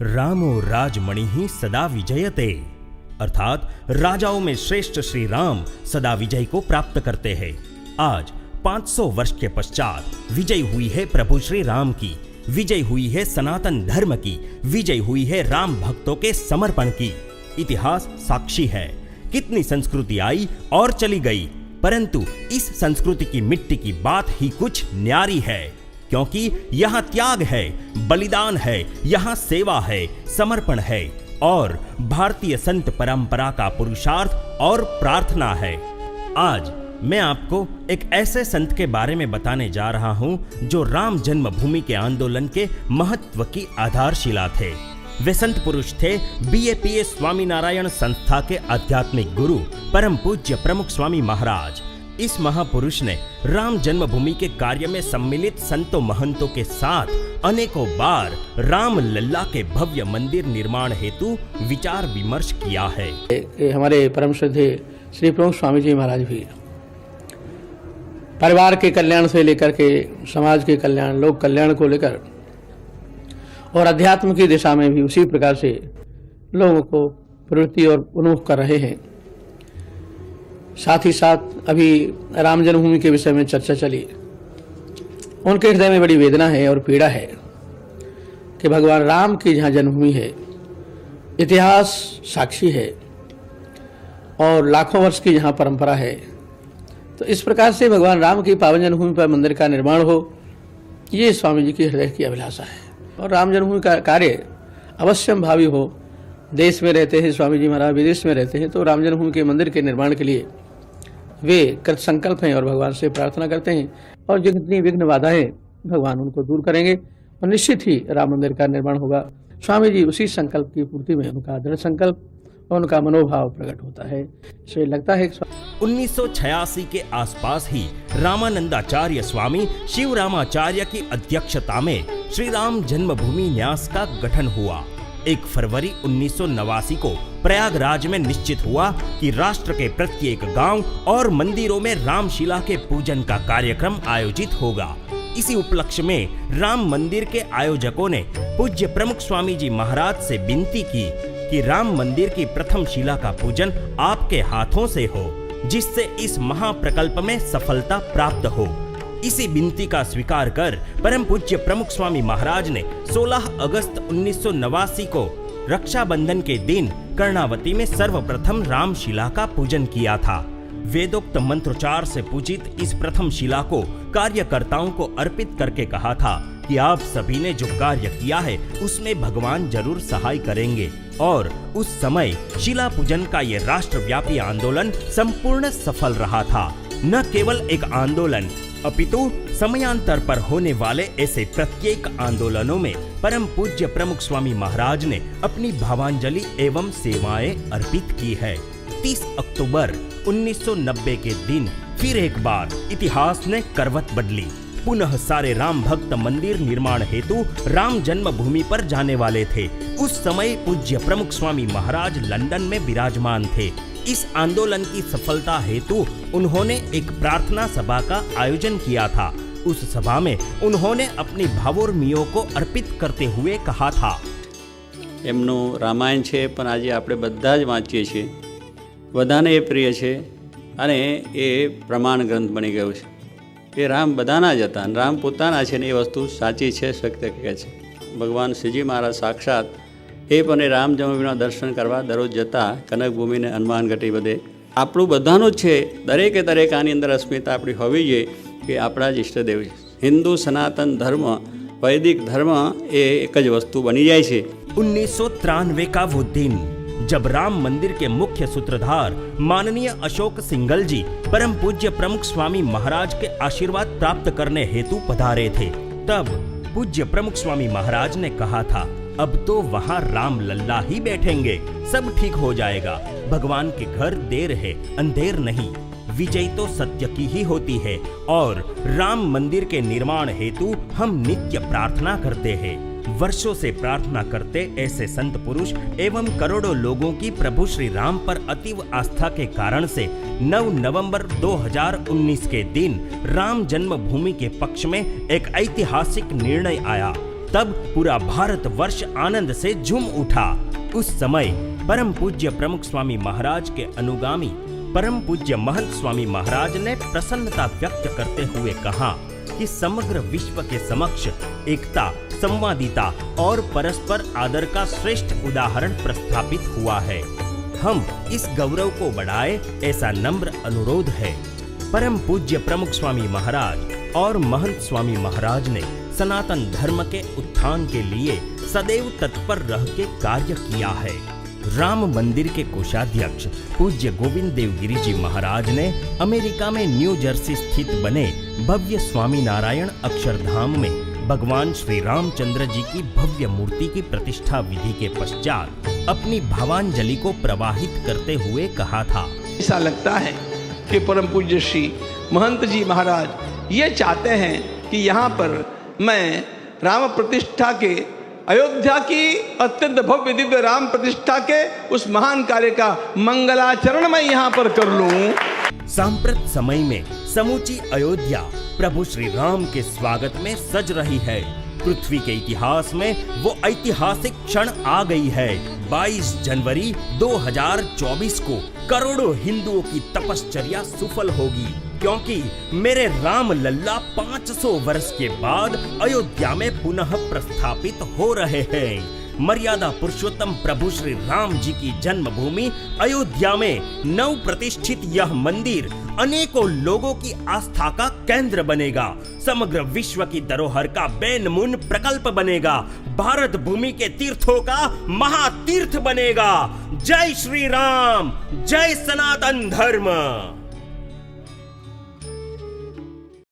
रामो राजमणि ही सदा विजयते, अर्थात राजाओं में श्रेष्ठ श्री राम सदा विजय को प्राप्त करते हैं। आज 500 वर्ष के पश्चात विजय हुई है प्रभु श्री राम की, विजय हुई है सनातन धर्म की, विजय हुई है राम भक्तों के समर्पण की। इतिहास साक्षी है। कितनी संस्कृति आई और चली गई, परंतु इस संस्कृति की मिट्टी की बात ही कुछ न्यारी है, क्योंकि यहाँ त्याग है, बलिदान है, यहाँ सेवा है, समर्पण है और भारतीय संत परंपरा का पुरुषार्थ और प्रार्थना है। आज मैं आपको एक ऐसे संत के बारे में बताने जा रहा हूं जो राम जन्मभूमि के आंदोलन के महत्व की आधारशिला थे। वे संत पुरुष थे BAPS स्वामीनारायण संस्था के आध्यात्मिक गुरु परम पूज्य प्रमुख स्वामी महाराज। इस महापुरुष ने राम जन्मभूमि के कार्य में सम्मिलित संतों महंतों के साथ अनेकों बार राम लल्ला के भव्य मंदिर निर्माण हेतु विचार विमर्श किया है। हमारे परम श्रद्धेय श्री प्रमुख स्वामी जी महाराज भी परिवार के कल्याण से लेकर के समाज के कल्याण, लोक कल्याण को लेकर और अध्यात्म की दिशा में भी उसी प्रकार से लोगों को प्रवृत्ति और उन्मुख कर रहे हैं। साथ ही साथ अभी राम जन्मभूमि के विषय में चर्चा चली। उनके हृदय में बड़ी वेदना है और पीड़ा है कि भगवान राम की जहाँ जन्मभूमि है, इतिहास साक्षी है और लाखों वर्ष की जहाँ परंपरा है, तो इस प्रकार से भगवान राम की पावन जन्मभूमि पर मंदिर का निर्माण हो, ये स्वामी जी की हृदय की अभिलाषा है। और राम जन्मभूमि का कार्य अवश्यम भावी हो। देश में रहते हैं स्वामी जी महाराज, विदेश में रहते हैं, तो राम जन्मभूमि के मंदिर के निर्माण के लिए वे कृत संकल्प हैं और भगवान से प्रार्थना करते हैं और जितनी विघ्न बाधाएं भगवान उनको दूर करेंगे और निश्चित ही राम मंदिर का निर्माण होगा। स्वामी जी उसी संकल्प की पूर्ति में उनका दृढ़ संकल्प और उनका मनोभाव प्रकट होता है। इसलिए लगता है 1986 के आसपास ही रामानंदाचार्य स्वामी शिव रामाचार्य की अध्यक्षता में श्री राम जन्मभूमि न्यास का गठन हुआ। 1 फरवरी 1989 को प्रयागराज में निश्चित हुआ कि राष्ट्र के प्रत्येक गांव और मंदिरों में रामशिला के पूजन का कार्यक्रम आयोजित होगा। इसी उपलक्ष्य में राम मंदिर के आयोजकों ने पूज्य प्रमुख स्वामी जी महाराज से विनती की कि राम मंदिर की प्रथम शिला का पूजन आपके हाथों से हो, जिससे इस महाप्रकल्प में सफलता प्राप्त हो। इसी विनती का स्वीकार कर परम पूज्य प्रमुख स्वामी महाराज ने 16 अगस्त 1989 को रक्षाबंधन के दिन कर्णावती में सर्वप्रथम रामशिला का पूजन किया था। वेदोक्त मंत्रोच्चार से पूजित इस प्रथम शिला को कार्यकर्ताओं को अर्पित करके कहा था कि आप सभी ने जो कार्य किया है उसमें भगवान जरूर सहाय करेंगे। और उस समय शिला पूजन का ये राष्ट्रव्यापी आंदोलन संपूर्ण सफल रहा था। न केवल एक आंदोलन अपितु समयांतर पर होने वाले ऐसे प्रत्येक आंदोलनों में परम पूज्य प्रमुख स्वामी महाराज ने अपनी भावांजलि एवं सेवाएं अर्पित की है। 30 अक्टूबर 1990 के दिन फिर एक बार इतिहास ने करवट बदली। पुनः सारे राम भक्त मंदिर निर्माण हेतु राम जन्मभूमि पर जाने वाले थे। उस समय पूज्य प्रमुख स्वामी महाराज लंदन में विराजमान थे। इस आंदोलन की सफलता हेतु उन्होंने एक प्रार्थना सभा का आयोजन किया था। उस सभा में उन्होंने अपनी भावोर्मियों को अर्पित करते हुए कहा था, એમનું રામાયણ છે પણ આજે આપણે બધા જ વાંચીએ છીએ, બધાને એ પ્રિય છે અને એ પ્રમાણ ગ્રંથ બની ગયું છે કે રામ બધાના જ હતા અને રામ પોતાના છે ને એ વસ્તુ સાચી છે, સત્ય કહે છે। ભગવાન શ્રીજી મહારાજ સાક્ષાત એ પણ રામ જન્મભૂમિના દર્શન કરવા દરરોજ જતા કનકભૂમિ ને હનુમાનગઢી બધે। આપણું બધાનું જ છે, દરેકે દરેક આની અંદર અસ્મિતા આપણી હોવી જોઈએ કે આપણા જ ઈષ્ટદેવ છે। હિન્દુ સનાતન ધર્મ, વૈદિક ધર્મ એ એક જ વસ્તુ બની જાય છે। 1993 का वो दिन जब राम मंदिर के मुख्य सूत्रधार माननीय अशोक सिंघल जी परम पूज्य प्रमुख स्वामी महाराज के आशीर्वाद प्राप्त करने हेतु पधारे थे, तब पूज्य प्रमुख स्वामी महाराज ने कहा था, अब तो वहाँ राम लल्ला ही बैठेंगे, सब ठीक हो जाएगा। भगवान के घर देर है, अंधेर नहीं। विजय तो सत्य की ही होती है और राम मंदिर के निर्माण हेतु हम नित्य प्रार्थना करते हैं। वर्षों से प्रार्थना करते ऐसे संत पुरुष एवं करोड़ों लोगों की प्रभु श्री राम पर अतीव आस्था के कारण से 9 नवंबर 2019 के दिन राम जन्मभूमि के पक्ष में एक ऐतिहासिक निर्णय आया। तब पूरा भारतवर्ष आनंद से झूम उठा। उस समय परम पूज्य प्रमुख स्वामी महाराज के अनुगामी परम पूज्य महंत स्वामी महाराज ने प्रसन्नता व्यक्त करते हुए कहा कि समग्र विश्व के समक्ष एकता, संवादिता और परस्पर आदर का श्रेष्ठ उदाहरण प्रस्थापित हुआ है। हम इस गौरव को बढ़ाए, ऐसा नम्र अनुरोध है। परम पूज्य प्रमुख स्वामी महाराज और महंत स्वामी महाराज ने सनातन धर्म के उत्थान के लिए सदैव तत्पर रह के कार्य किया है। राम मंदिर के कोषाध्यक्ष पूज्य गोविंद देव गिरी जी महाराज ने अमेरिका में न्यू जर्सी स्थित बने भव्य स्वामी नारायण अक्षरधाम में भगवान श्री रामचंद्र जी की भव्य मूर्ति की प्रतिष्ठा विधि के पश्चात अपनी भावांजलि को प्रवाहित करते हुए कहा था, ऐसा लगता है कि परम पूज्य श्री महंत जी महाराज ये चाहते हैं कि यहाँ पर मैं राम प्रतिष्ठा के, अयोध्या की अत्यंत भव्य दिव्य राम प्रतिष्ठा के उस महान कार्य का मंगलाचरण मैं यहाँ पर कर लूं। सांप्रत समय में समूची अयोध्या प्रभु श्री राम के स्वागत में सज रही है। पृथ्वी के इतिहास में वो ऐतिहासिक क्षण आ गई है। 22 जनवरी 2024 को करोड़ों हिंदुओं की तपश्चर्या सफल होगी, क्योंकि मेरे राम लल्ला 500 वर्ष के बाद अयोध्या में पुनः प्रस्थापित हो रहे हैं। मर्यादा पुरुषोत्तम प्रभु श्री राम जी की जन्मभूमि अयोध्या में नव प्रतिष्ठित यह मंदिर अनेकों लोगों की आस्था का केंद्र बनेगा। समग्र विश्व की धरोहर का बेनमून प्रकल्प बनेगा। भारत भूमि के तीर्थों का महातीर्थ बनेगा। जय श्री राम, जय सनातन धर्म।